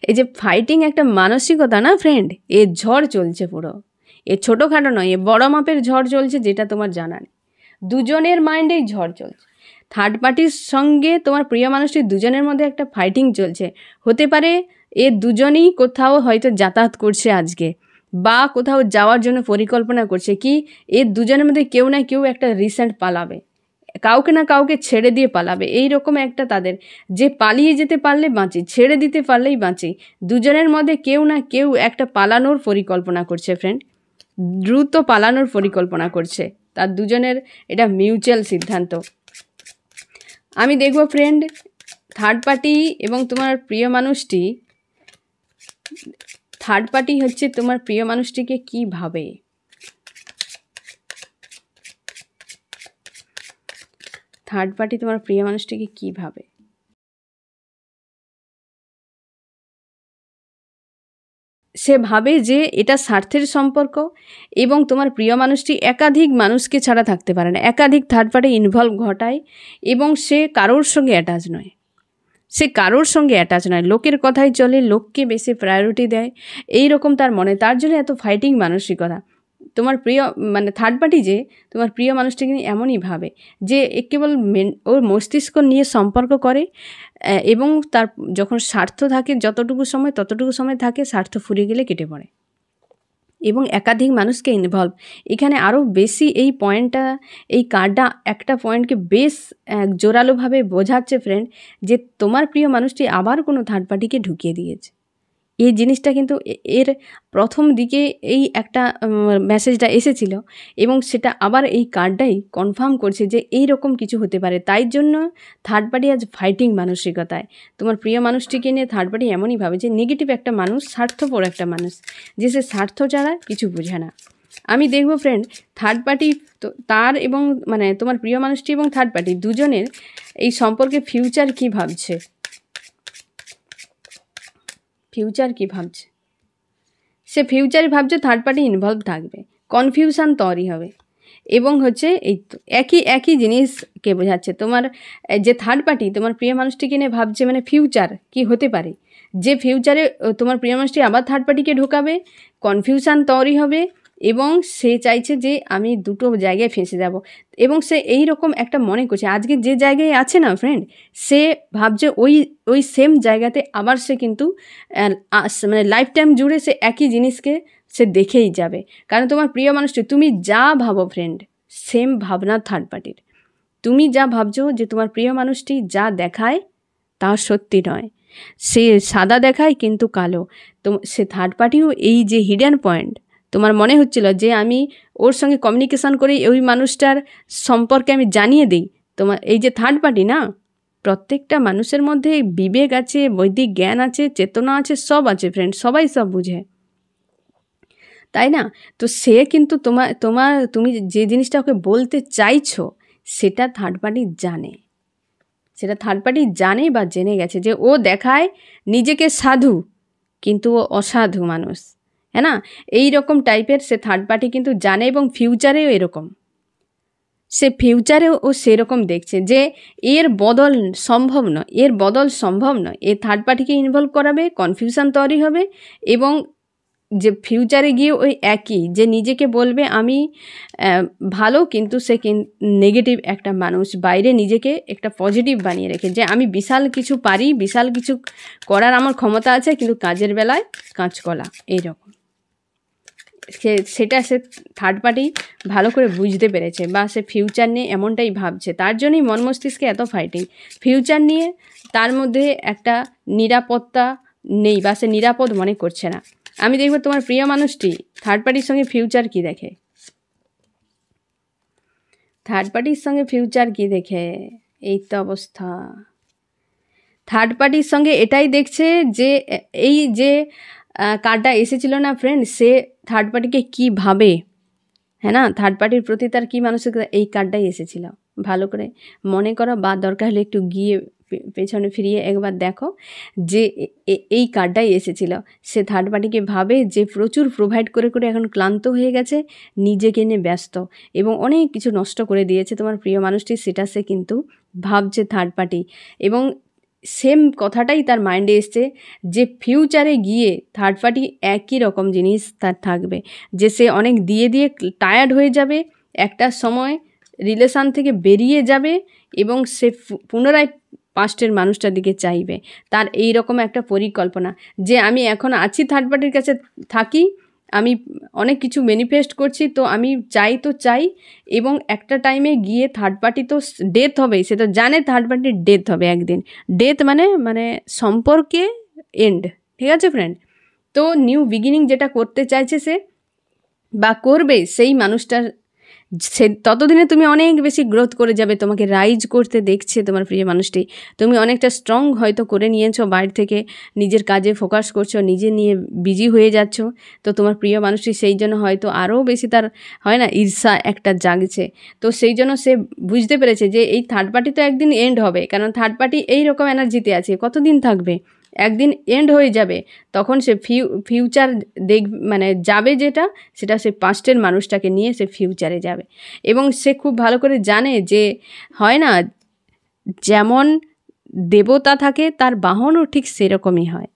এই যে ফাইটিং একটা মানসিকতা না ফ্রেন্ড, এ ঝড় চলছে পুরো। এ ছোটোখাটো নয়, এ বড় মাপের ঝড় চলছে, যেটা তোমার জানা নেই। দুজনের মাইন্ডেই ঝড় চলছে। থার্ড পার্টির সঙ্গে তোমার প্রিয় মানুষটির দুজনের মধ্যে একটা ফাইটিং চলছে। হতে পারে এ দুজনেই কোথাও হয়তো যাতায়াত করছে আজকে, বা কোথাও যাওয়ার জন্য পরিকল্পনা করছে, কি এর দুজনের মধ্যে কেউ না কেউ একটা রিসেন্ট পালাবে, কাউকে না কাউকে ছেড়ে দিয়ে পালাবে। এই রকম একটা তাদের, যে পালিয়ে যেতে পারলে বাঁচি, ছেড়ে দিতে পারলেই বাঁচি। দুজনের মধ্যে কেউ না কেউ একটা পালানোর পরিকল্পনা করছে ফ্রেন্ড, দ্রুত পালানোর পরিকল্পনা করছে। তার দুজনের এটা মিউচুয়াল সিদ্ধান্ত। আমি দেখব ফ্রেন্ড, থার্ড পার্টি এবং তোমার প্রিয় মানুষটি, থার্ড পার্টি হচ্ছে তোমার প্রিয় মানুষটিকে কি ভাবে। থার্ড পার্টি তোমার প্রিয় মানুষটিকে কি ভাবে। সে ভাবে যে এটা স্বার্থের সম্পর্ক, এবং তোমার প্রিয় মানুষটি একাধিক মানুষকে ছাড়া থাকতে পারে না, একাধিক থার্ড পার্টি ইনভলভ ঘটায়, এবং সে কারোর সঙ্গে অ্যাটাচ নয়, লোকের কথাই চলে, লোককে বেশি প্রায়োরিটি দেয়, এই রকম তার মনে। তার জন্য এত ফাইটিং মানসিকতা। তোমার প্রিয় থার্ড পার্টি যে তোমার প্রিয় মানুষটিকে নিয়ে এমনই ভাবে যে কেবল ওর মস্তিষ্ক নিয়ে সম্পর্ক করে, এবং তার যখন স্বার্থ থাকে ততটুকু সময় থাকে, স্বার্থ ফুরিয়ে গেলে কেটে পড়ে, এবং একাধিক মানুষকে ইনভলভ। এখানে আরও বেশি এই কার্ডটা একটা পয়েন্টকে বেশ জোরালোভাবে বোঝাচ্ছে ফ্রেন্ড, যে তোমার প্রিয় মানুষটি আবার কোনো থার্ড পার্টিকে ঢুকিয়ে দিয়েছে। এই জিনিসটা কিন্তু এর প্রথম দিকে এই একটা মেসেজটা এসেছিল, এবং সেটা আবার এই কার্ডটাই কনফার্ম করছে যে এই রকম কিছু হতে পারে। তাই জন্য থার্ড পার্টি আজ ফাইটিং মানসিকতায়। তোমার প্রিয় মানুষটিকে নিয়ে থার্ড পার্টি এমনই ভাবে যে নেগেটিভ একটা মানুষ, স্বার্থপর একটা মানুষ, যে সে স্বার্থ ছাড়া কিছু বোঝে না। আমি দেখব ফ্রেন্ড, থার্ড পার্টি তার এবং তোমার প্রিয় মানুষটি এবং থার্ড পার্টি দুজনের এই সম্পর্কে ফিউচার কি ভাবছে। সে ফিউচারে ভাবছে থার্ড পার্টি ইনভলভ থাকবে, কনফিউশন তৈরি হবে, এবং হচ্ছে এই তো একই জিনিসকে বোঝাচ্ছে। তোমার যে থার্ড পার্টি তোমার প্রিয় মানুষটিকে নিয়ে ভাবছে, ফিউচার কি হতে পারে, যে ফিউচারে তোমার প্রিয় মানুষটি আবার থার্ড পার্টিকে ঢোকাবে, কনফিউশন তৈরি হবে, এবং সে চাইছে যে আমি দুটো জায়গায় ফেঁসে যাব, এবং সে এই রকম একটা মনে করছে আজকে যে জায়গায় আছে না ফ্রেন্ড, সে ভাবছে ওই সেম জায়গাতে আবার সে কিন্তু লাইফ টাইম জুড়ে সে একই জিনিসকে সে দেখেই যাবে। কারণ তোমার প্রিয় মানুষটি, তুমি যা ভাবো ফ্রেন্ড, সেম ভাবনা থার্ড পার্টির। তুমি যা ভাবছো যে তোমার প্রিয় মানুষটি যা দেখায় তা সত্যি নয়, সে সাদা দেখায় কিন্তু কালো। তো সে থার্ড পার্টিও এই যে হিডেন পয়েন্ট, তোমার মনে হচ্ছিল যে আমি ওর সঙ্গে কমিউনিকেশন করে ওই মানুষটার সম্পর্কে আমি জানিয়ে দিই। তোমার এই যে থার্ড পার্টি না, প্রত্যেকটা মানুষের মধ্যে বিবেক আছে, বৈদিক জ্ঞান আছে, চেতনা আছে, সব আছে ফ্রেন্ড, সবাই সব বুঝে। তাই না? তো সে কিন্তু তুমি যে জিনিসটা ওকে বলতে চাইছো সেটা থার্ড পার্টি জানে। সেটা থার্ড পার্টি জানে বা জেনে গেছে যে ও দেখায় নিজেকে সাধু কিন্তু ও অসাধু মানুষ, হ্যাঁ না? এই রকম টাইপের সে থার্ড পার্টি কিন্তু জানে এবং ফিউচারেও এরকম, সে ফিউচারেও ও সেরকম দেখছে যে এর বদল সম্ভব নয়, এর বদল সম্ভব নয়। এ থার্ড পার্টিকে ইনভলভ করাবে, কনফিউশন তৈরি হবে এবং যে ফিউচারে গিয়ে ওই একই যে নিজেকে বলবে আমি ভালো, কিন্তু সে নেগেটিভ একটা মানুষ, বাইরে নিজেকে একটা পজিটিভ বানিয়ে রেখে যে আমি বিশাল কিছু পারি, বিশাল কিছু করার আমার ক্ষমতা আছে, কিন্তু কাজের বেলায় কাঁচকলা এইরকম। সেটা সে থার্ড পার্টি ভালো করে বুঝতে পেরেছে বা সে ফিউচার নিয়ে এমনটাই ভাবছে, তার জন্যই মন মস্তিষ্কে এত ফাইটিং। ফিউচার নিয়ে তার মধ্যে একটা নিরাপত্তা নেই বা সে নিরাপদ মনে করছে না। আমি দেখব তোমার প্রিয় মানুষটি থার্ড পার্টির সঙ্গে ফিউচার কি দেখে, থার্ড পার্টির সঙ্গে ফিউচার কি দেখে, এই তো অবস্থা। থার্ড পার্টির সঙ্গে এটাই দেখছে যে এই যে কার্ডটা এসেছিল না ফ্রেন্ড, সে থার্ড পার্টিকে কী ভাবে, হ্যাঁ না, থার্ড পার্টির প্রতি তার কী মানসিকতা, এই কার্ডটাই এসেছিল। ভালো করে মনে করো বা দরকার হলে একটু গিয়ে পেছনে ফিরিয়ে একবার দেখো যে এই কার্ডটাই এসেছিল। সে থার্ড পার্টিকে ভাবে যে প্রচুর প্রোভাইড করে করে এখন ক্লান্ত হয়ে গেছে, নিজেকে নিয়ে ব্যস্ত এবং অনেক কিছু নষ্ট করে দিয়েছে তোমার প্রিয় মানুষটি, সেটা সে কিন্তু ভাবছে থার্ড পার্টি। এবং সেম কথাটাই তার মাইন্ডে এসছে যে ফিউচারে গিয়ে থার্ড পার্টি একই রকম জিনিস তার থাকবে, যে সে অনেক দিয়ে দিয়ে টায়ার্ড হয়ে যাবে, একটা সময় রিলেশান থেকে বেরিয়ে যাবে এবং সে পুনরায় পাস্টের মানুষটার দিকে চাইবে। তার এই রকম একটা পরিকল্পনা যে আমি এখন আছি থার্ড পার্টির কাছে থাকি, আমি অনেক কিছু ম্যানিফেস্ট করছি, তো আমি চাই এবং একটা টাইমে গিয়ে থার্ড পার্টি তো ডেথ হবেই, সে তো জানে থার্ড পার্টির ডেথ হবে একদিন। ডেথ মানে সম্পর্কে এন্ড, ঠিক আছে ফ্রেন্ড? তো নিউ বিগিনিং যেটা করতে চাইছে সে বা করবে, সেই মানুষটার সে ততদিনে তুমি অনেক বেশি গ্রোথ করে যাবে, তোমাকে রাইজ করতে দেখছে তোমার প্রিয় মানুষটি। তুমি অনেকটা স্ট্রং হয়তো করে নিয়েছো, বাইরে থেকে নিজের কাজে ফোকাস করছো, নিজে নিয়ে বিজি হয়ে যাচ্ছ। তো তোমার প্রিয় মানুষটি সেই জন্য হয়তো আরও বেশি তার হয় না ঈর্ষা একটা জাগছে। তো সেই জন্য সে বুঝতে পেরেছে যে এই থার্ড পার্টি তো একদিন এন্ড হবে, কারণ থার্ড পার্টি এই রকম এনার্জিতে আছে, কতদিন থাকবে, একদিন এন্ড হয়ে যাবে। তখন সে ফিউচার যাবে, সেটা সে পাস্টের মানুষটাকে নিয়ে সে ফিউচারে যাবে। এবং সে খুব ভালো করে জানে যে হয় না, যেমন দেবতা থাকে তার বাহনও ঠিক সেরকমই হয়,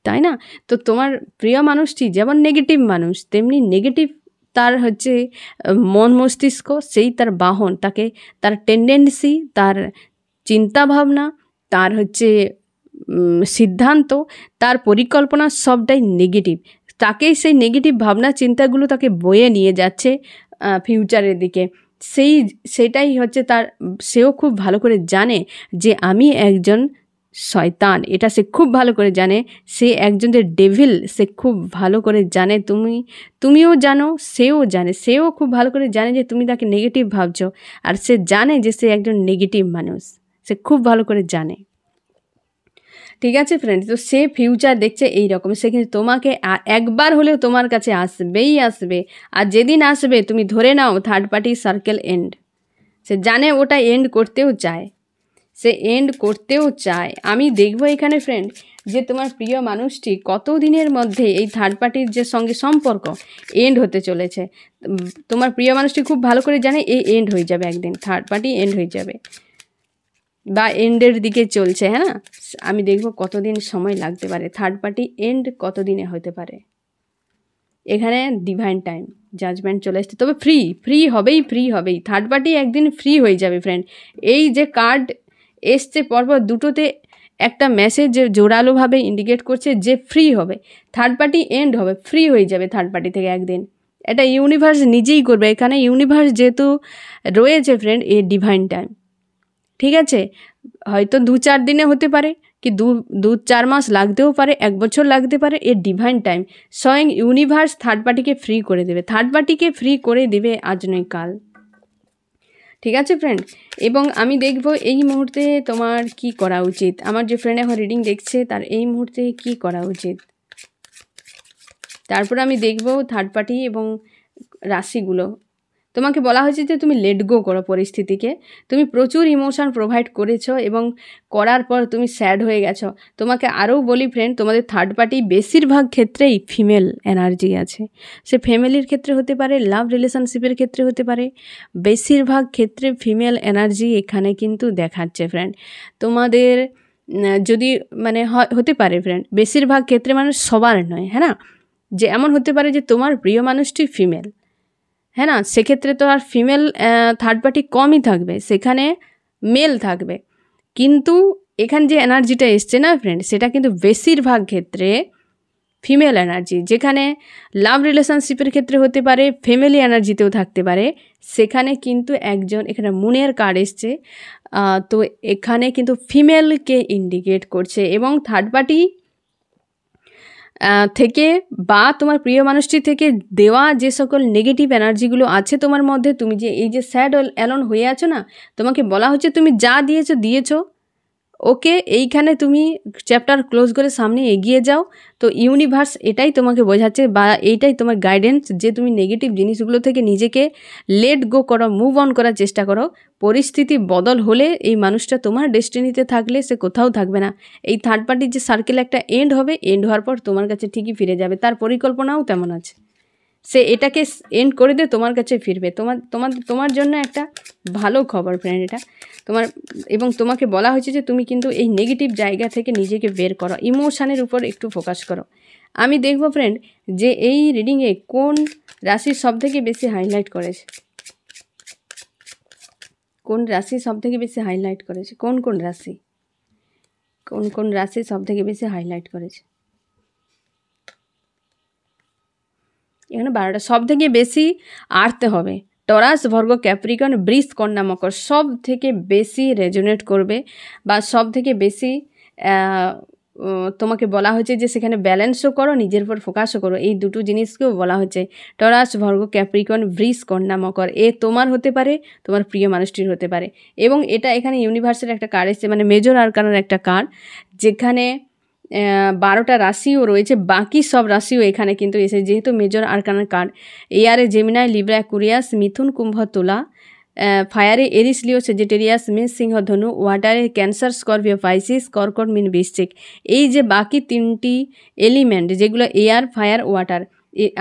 তাই না? তো তোমার প্রিয় মানুষটি যেমন নেগেটিভ মানুষ, তেমনি নেগেটিভ তার হচ্ছে মন মস্তিষ্ক, সেই তার বাহন, তাকে তার টেন্ডেন্সি, তার চিন্তাভাবনা, তার হচ্ছে সিদ্ধান্ত, তার পরিকল্পনা সবটাই নেগেটিভ। তাকেই সেই নেগেটিভ ভাবনা চিন্তাগুলো তাকে বয়ে নিয়ে যাচ্ছে ফিউচারের দিকে। সেটাই হচ্ছে তার, সেও খুব ভালো করে জানে যে আমি একজন শয়তান, এটা সে খুব ভালো করে জানে। সে একজন যে ডেভিল, সে খুব ভালো করে জানে, তুমিও জানো, সেও জানে, সেও খুব ভালো করে জানে যে তুমি তাকে নেগেটিভ ভাবছো, আর সে জানে যে সে একজন নেগেটিভ মানুষ, সে খুব ভালো করে জানে। ঠিক আছে ফ্রেন্ড? তো সে ফিউচার দেখছে এই রকম, সে কিন্তু তোমাকে একবার হলেও তোমার কাছে আসবেই আসবে। আর যেদিন আসবে তুমি ধরে নাও থার্ড পার্টি সার্কেল এন্ড, সে জানে ওটা এন্ড করতেও চায়, সে এন্ড করতেও চায়। আমি দেখবো এখানে ফ্রেন্ড যে তোমার প্রিয় মানুষটি কত দিনের মধ্যে এই থার্ড পার্টির যে সঙ্গে সম্পর্ক এন্ড হতে চলেছে। তোমার প্রিয় মানুষটি খুব ভালো করে জানে এই এন্ড হয়ে যাবে, একদিন থার্ড পার্টি এন্ড হয়ে যাবে বা এন্ডের দিকে চলছে, হ্যাঁ না? আমি দেখবো কতদিন সময় লাগতে পারে, থার্ড পার্টি এন্ড কতদিনে হতে পারে। এখানে ডিভাইন টাইম জাজমেন্ট চলে এসছে, তবে ফ্রি হবেই থার্ড পার্টি একদিন ফ্রি হয়ে যাবে ফ্রেন্ড। এই যে কার্ড এসছে পরপর দুটোতে একটা মেসেজ জোরালোভাবে ইন্ডিকেট করছে যে ফ্রি হবে, থার্ড পার্টি এন্ড হবে, ফ্রি হয়ে যাবে থার্ড পার্টি থেকে একদিন। এটা ইউনিভার্স নিজেই করবে, এখানে ইউনিভার্স যেহেতু রয়েছে ফ্রেন্ড, এ ডিভাইন টাইম, ঠিক আছে? হয়তো 2-4 দিনে হতে পারে, কি 2-4 মাস লাগতেও পারে, 1 বছর লাগতে পারে। এর ডিভাইন টাইম স্বয়ং ইউনিভার্স থার্ড পার্টিকে ফ্রি করে দেবে, থার্ড পার্টিকে ফ্রি করে দেবে আজ নয় কাল, ঠিক আছে ফ্রেন্ড? এবং আমি দেখব এই মুহূর্তে তোমার কি করা উচিত। আমার যে ফ্রেন্ড এখন রিডিং দেখছে তার এই মুহূর্তে কি করা উচিত। তারপর আমি দেখব থার্ড পার্টি এবং রাশিগুলো। তোমাকে বলা হয়েছে যে তুমি লেট গো করো পরিস্থিতিকে। তুমি প্রচুর ইমোশন প্রোভাইড করেছো এবং করার পর তুমি স্যাড হয়ে গেছো। তোমাকে আরও বলি ফ্রেন্ড, তোমাদের থার্ড পার্টি বেশিরভাগ ক্ষেত্রেই ফিমেল এনার্জি আছে। সে ফ্যামিলির ক্ষেত্রে হতে পারে, লাভ রিলেশনশিপের ক্ষেত্রে হতে পারে, বেশিরভাগ ক্ষেত্রে ফিমেল এনার্জি এখানে কিন্তু দেখাচ্ছে ফ্রেন্ড। তোমাদের যদি মানে হতে পারে ফ্রেন্ড, বেশিরভাগ ক্ষেত্রে মানে সবার নয়, হ্যাঁ না, যে এমন হতে পারে যে তোমার প্রিয় মানুষটি ফিমেল, হ্যাঁ না, সেক্ষেত্রে তো আর ফিমেল থার্ড পার্টি কমই থাকবে, সেখানে মেল থাকবে। কিন্তু এখানে যে এনার্জিটা এসছে না ফ্রেন্ড, সেটা কিন্তু বেশিরভাগ ক্ষেত্রে ফিমেল এনার্জি, যেখানে লাভ রিলেশনশিপের ক্ষেত্রে হতে পারে, ফ্যামিলি এনার্জিতেও থাকতে পারে। সেখানে কিন্তু একজন, এখানে মুনের কার্ড এসছে, তো এখানে কিন্তু ফিমেলকে ইন্ডিকেট করছে। এবং থার্ড পার্টি থেকে বা তোমার প্রিয় মানুষটি থেকে দেওয়া যে সকল নেগেটিভ এনার্জিগুলো আছে তোমার মধ্যে, তুমি যে এই যে স্যাড অ্যালোন হয়ে আছো না, তোমাকে বলা হচ্ছে তুমি যা দিয়েছো ওকে, এইখানে তুমি চ্যাপ্টার ক্লোজ করে সামনে এগিয়ে যাও। তো ইউনিভার্স এটাই তোমাকে বোঝাচ্ছে বা এইটাই তোমার গাইডেন্স, যে তুমি নেগেটিভ জিনিসগুলো থেকে নিজেকে লেট গো করো, মুভ অন করার চেষ্টা করো। পরিস্থিতি বদল হলে এই মানুষটা তোমার ডেস্টিনিতে থাকলে সে কোথাও থাকবে না। এই থার্ড পার্টির যে সার্কেল একটা এন্ড হবে, এন্ড হওয়ার পর তোমার কাছে ঠিকই ফিরে যাবে, তার পরিকল্পনাও তেমন আছে। সে এটাকে এন্ড করে দিয়ে তোমার কাছে ফিরবে। তোমার জন্য একটা ভালো খবর ফ্রেন্ড এটা তোমার। এবং তোমাকে বলা হয়েছে যে তুমি কিন্তু এই নেগেটিভ জায়গা থেকে নিজেকে বের করো, ইমোশানের উপর একটু ফোকাস করো। আমি দেখব ফ্রেন্ড যে এই রিডিংয়ে কোন রাশি সবথেকে বেশি হাইলাইট করেছে, কোন রাশি সবথেকে বেশি হাইলাইট করেছে, কোন রাশি সবথেকে বেশি হাইলাইট করেছে। এখানে 12টা সব থেকে বেশি আর্থ হবে। টরাস, ভার্গো, ক্যাপ্রিকন, বৃষ, কন্যা, মকর সব থেকে বেশি রেজোনেট করবে বা সব থেকে বেশি তোমাকে বলা হয়েছে যে সেখানে ব্যালেন্সও করো, নিজের উপর ফোকাসও করো। এই দুটো জিনিসকেও বলা হচ্ছে। টরাস, ভার্গো, ক্যাপ্রিকন, বৃষ, কন্যা, মকর, এ তোমার হতে পারে, তোমার প্রিয় মানুষটির হতে পারে। এবং এটা এখানে ইউনিভার্সের একটা কার্ড এসছে, মানে মেজর আরকানের একটা কার্ড, যেখানে 12টা রাশিও রয়েছে, বাকি সব রাশিও এখানে কিন্তু এসে, যেহেতু major আরকানের card. এয়ারে Gemini, Libra, Aquarius, মিথুন, কুম্ভ, তুলা, ফায়ারে এরিস, লিও, সেজিটেরিয়াস, মেষ, সিংহ, ধনু, ওয়াটারে ক্যান্সার, স্করপিও, পাইসিস, কর্কট, মিন, বৃশ্চিক। এই যে বাকি 3টি এলিমেন্ট যেগুলো এয়ার, ফায়ার, ওয়াটার,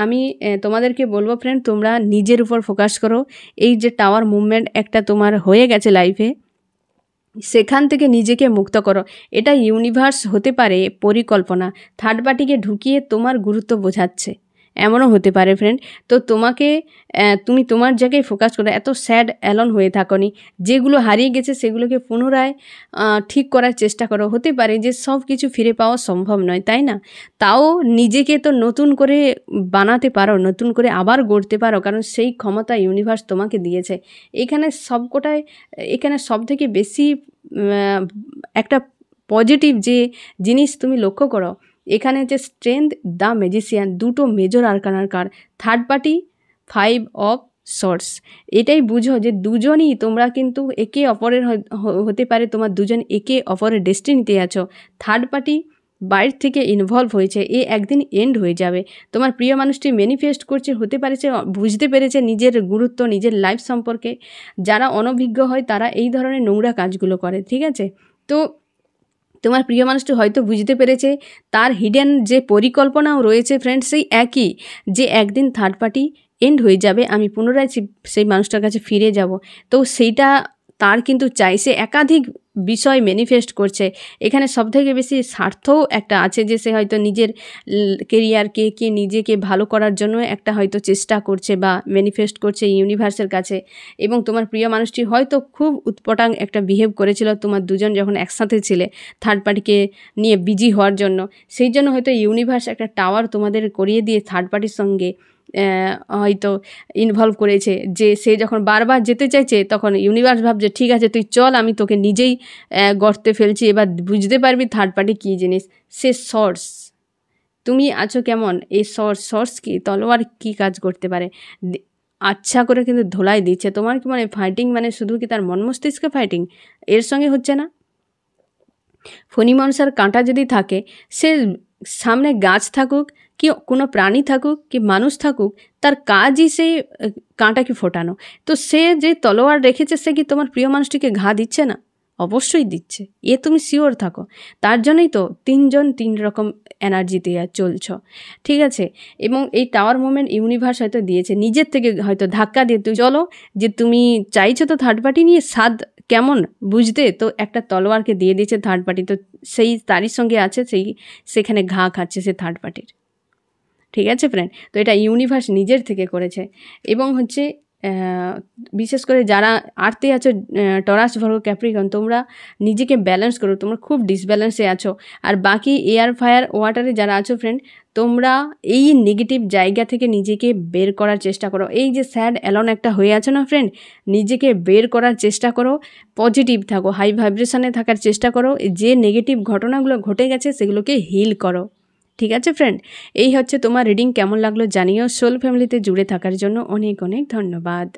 আমি তোমাদেরকে বলবো ফ্রেন্ড, তোমরা নিজের উপর ফোকাস করো। এই যে টাওয়ার মুভমেন্ট একটা তোমার হয়ে গেছে লাইফে, সেখান থেকে নিজেকে মুক্ত করো। এটা ইউনিভার্স হতে পারে পরিকল্পনা, থার্ড পার্টিকে ঢুকিয়ে তোমার গুরুত্ব বোঝাচ্ছে, এমনও হতে পারে ফ্রেন্ড। তো তুমি তোমার জায়গায় ফোকাস করো, এত স্যাড অ্যালন হয়ে থাকোনি, যেগুলো হারিয়ে গেছে সেগুলোকে পুনরায় ঠিক করার চেষ্টা করো। হতে পারে যে সব কিছু ফিরে পাওয়া সম্ভব নয়, তাই না? তাও নিজেকে তো নতুন করে বানাতে পারো, নতুন করে আবার গড়তে পারো, কারণ সেই ক্ষমতা ইউনিভার্স তোমাকে দিয়েছে। এখানে সব থেকে বেশি একটা পজিটিভ যে জিনিস তুমি লক্ষ্য করো, এখানে যে স্ট্রেংথ, দ্য ম্যাজিশিয়ান, দুটো মেজর আরকানার card, third party, 5 of swords. এটাই বুঝো যে দুজনই তোমরা কিন্তু একে অপরের হতে পারে, তোমার দুজন একে অপরের ডেস্টিনিতে আছো। থার্ড পার্টি বাইরে থেকে ইনভলভ হয়েছে, একদিন এন্ড হয়ে যাবে। তোমার প্রিয় মানুষটি ম্যানিফেস্ট করছে, হতে পারেছে বুঝতে পেরেছে নিজের গুরুত্ব, নিজের লাইফ সম্পর্কে। যারা অনভিজ্ঞ হয় তারা এই ধরনের নোংরা কাজগুলো করে, ঠিক আছে? তো তোমার প্রিয় মানুষটি হয়তো বুঝতে পেরেছে তার হিডেন যে পরিকল্পনাও রয়েছে ফ্রেন্ড, সেই একই, যে একদিন থার্ড পার্টি এন্ড হয়ে যাবে, আমি পুনরায় সেই মানুষটার কাছে ফিরে যাব। তো সেইটা তার কিন্তু চাই, সে একাধিক বিষয় ম্যানিফেস্ট করছে। এখানে সবথেকে বেশি স্বার্থও একটা আছে, যে সে হয়তো নিজের কেরিয়ারকে নিজেকে ভালো করার জন্য একটা হয়তো চেষ্টা করছে বা ম্যানিফেস্ট করছে ইউনিভার্সের কাছে। এবং তোমার প্রিয় মানুষটি হয়তো খুব উৎপটাং একটা বিহেভ করেছিল তোমার দুজন যখন একসাথে ছিলে, থার্ড পার্টিকে নিয়ে বিজি হওয়ার জন্য। সেই জন্য হয়তো ইউনিভার্স একটা টাওয়ার তোমাদের করিয়ে দিয়ে থার্ড পার্টির সঙ্গে হয়তো ইনভলভ করেছে, যে সে যখন বারবার যেতে চাইছে তখন ইউনিভার্স ভাবছে ঠিক আছে তুই চল, আমি তোকে নিজেই গর্তে ফেলছি, এবার বুঝতে পারবি থার্ড পার্টি কী জিনিস। সে সোর্স, তুমি আছো কেমন, এই সোর্স কি, তলোয়ার কি কাজ করতে পারে, আচ্ছা করে কিন্তু ধোলাই দিচ্ছে। তোমার কি মানে ফাইটিং মানে শুধু কি তার মন মস্তিষ্কে ফাইটিং, এর সঙ্গে হচ্ছে না? ফণি মনসার কাঁটা যদি থাকে, সে সামনে গাছ থাকুক কি কোনো প্রাণী থাকুক কি মানুষ থাকুক, তার কাজই সেই কাঁটাকে ফোটানো। তো সে যে তলোয়ার রেখেছে, সে কি তোমার প্রিয় মানুষটিকে ঘা দিচ্ছে না? অবশ্যই দিচ্ছে, তুমি শিওর থাকো। তার জন্যই তো 3 জন 3 রকম এনার্জি দিয়ে চলছ, ঠিক আছে? এবং এই টাওয়ার মুভমেন্ট ইউনিভার্স হয়তো দিয়েছে, নিজের থেকে হয়তো ধাক্কা দিয়ে তুই চলো, যে তুমি চাইছো তো থার্ড পার্টি নিয়ে স্বাদ কেমন বুঝতে, তো একটা তলোয়ারকে দিয়ে দিয়েছে থার্ড পার্টি, তো সেই তারই সঙ্গে আছে, সেখানে ঘা খাচ্ছে সে থার্ড পার্টির। ঠিক আছে ফ্রেন্ড, তো এটা ইউনিভার্স নিজের থেকে করেছে। এবং হচ্ছে বিশেষ করে যারা আর্টে আছো, টরাস ভার্গো ক্যাপ্রিকন, তোমরা নিজেকে ব্যালেন্স করো, তোমরা খুব ডিসব্যালেন্সে আছো। আর বাকি এয়ার ফায়ার ওয়াটারে যারা আছো ফ্রেন্ড, তোমরা এই নেগেটিভ জায়গা থেকে নিজেকে বের করার চেষ্টা করো। এই যে স্যাড অ্যালোন একটা হয়ে আছো না ফ্রেন্ড, নিজেকে বের করার চেষ্টা করো, পজিটিভ থাকো, হাই ভাইব্রেশনে থাকার চেষ্টা করো। যে নেগেটিভ ঘটনাগুলো ঘটে গেছে সেগুলোকে হিল করো। ঠিক আছে ফ্রেন্ড, এই হচ্ছে তোমার রিডিং। কেমন লাগলো জানিও। সোল ফ্যামিলিতে জুড়ে থাকার জন্য অনেক অনেক ধন্যবাদ।